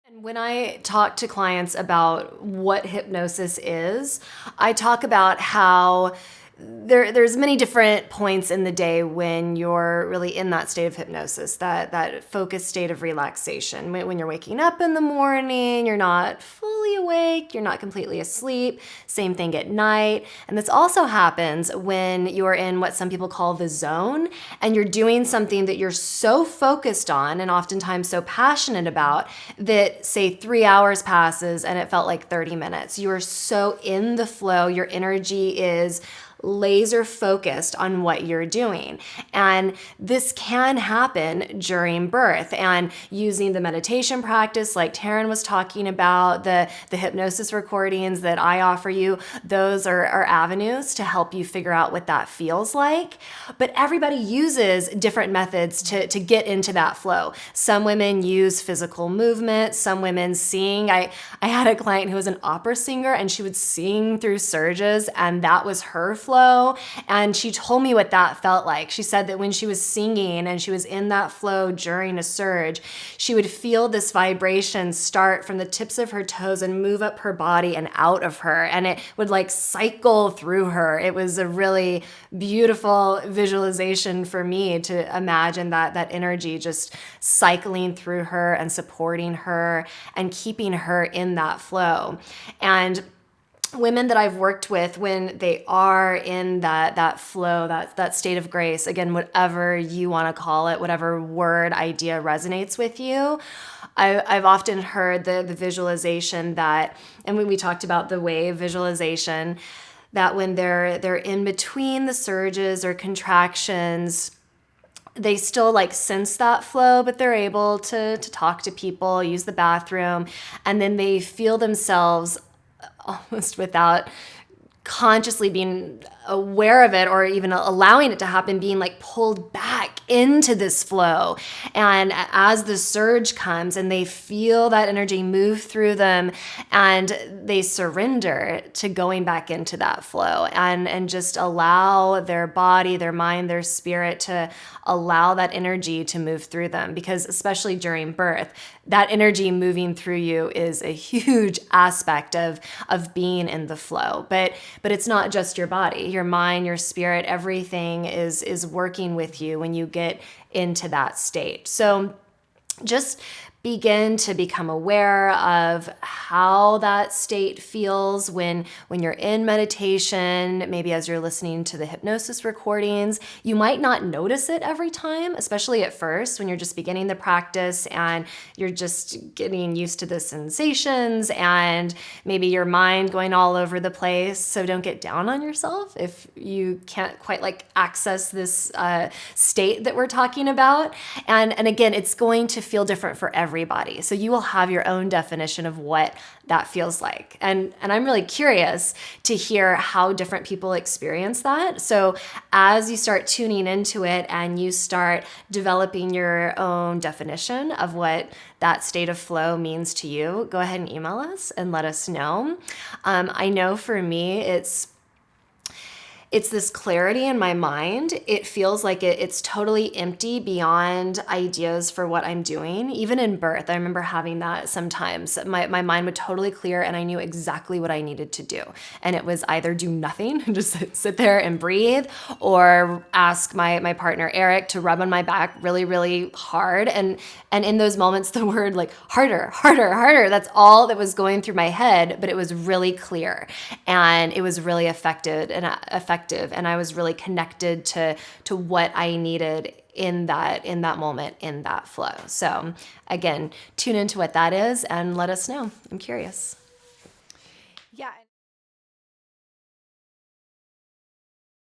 And when I talk to clients about what hypnosis is, I talk about how there's many different points in the day when you're really in that state of hypnosis, that focused state of relaxation. When you're waking up in the morning, you're not fully awake, you're not completely asleep. Same thing at night. And this also happens when you're in what some people call the zone, and you're doing something that you're so focused on and oftentimes so passionate about that, say, 3 hours passes and it felt like 30 minutes. You are so in the flow, your energy is laser focused on what you're doing. And this can happen during birth. And using the meditation practice like Taryn was talking about, the hypnosis recordings that I offer you, those are avenues to help you figure out what that feels like. But everybody uses different methods to get into that flow. Some women use physical movement, some women sing. I had a client who was an opera singer and she would sing through surges, and that was her flow. And she told me what that felt like. She said that when she was singing and she was in that flow during a surge, she would feel this vibration start from the tips of her toes and move up her body and out of her. And it would like cycle through her. It was a really beautiful visualization for me to imagine that energy just cycling through her and supporting her and keeping her in that flow. And women that I've worked with, when they are in that flow, that state of grace, again, whatever you want to call it, whatever word idea resonates with you, I've often heard the visualization that, and when we talked about the wave visualization, that when they're in between the surges or contractions, they still like sense that flow, but they're able to talk to people, use the bathroom, and then they feel themselves almost without consciously being aware of it or even allowing it to happen, being like pulled back into this flow. And as the surge comes and they feel that energy move through them, and they surrender to going back into that flow and just allow their body, their mind, their spirit to allow that energy to move through them. Because especially during birth, that energy moving through you is a huge aspect of being in the flow. But it's not just your body, your mind, your spirit, everything is working with you when you get into that state. So just begin to become aware of how that state feels when you're in meditation. Maybe as you're listening to the hypnosis recordings, you might not notice it every time, especially at first when you're just beginning the practice and you're just getting used to the sensations and maybe your mind going all over the place. So don't get down on yourself if you can't quite like access this state that we're talking about. And again, it's going to feel different for everybody. So you will have your own definition of what that feels like. And I'm really curious to hear how different people experience that. So as you start tuning into it and you start developing your own definition of what that state of flow means to you, go ahead and email us and let us know. I know for me, it's this clarity in my mind. It feels like it's totally empty beyond ideas for what I'm doing. Even in birth, I remember having that sometimes. My mind would totally clear and I knew exactly what I needed to do. And it was either do nothing, just sit there and breathe, or ask my partner, Eric, to rub on my back really, really hard. And in those moments, the word like harder, harder, harder, that's all that was going through my head, but it was really clear and it was really effective. And I was really connected to what I needed in that moment, in that flow. So again, tune into what that is and let us know. I'm curious. Yeah.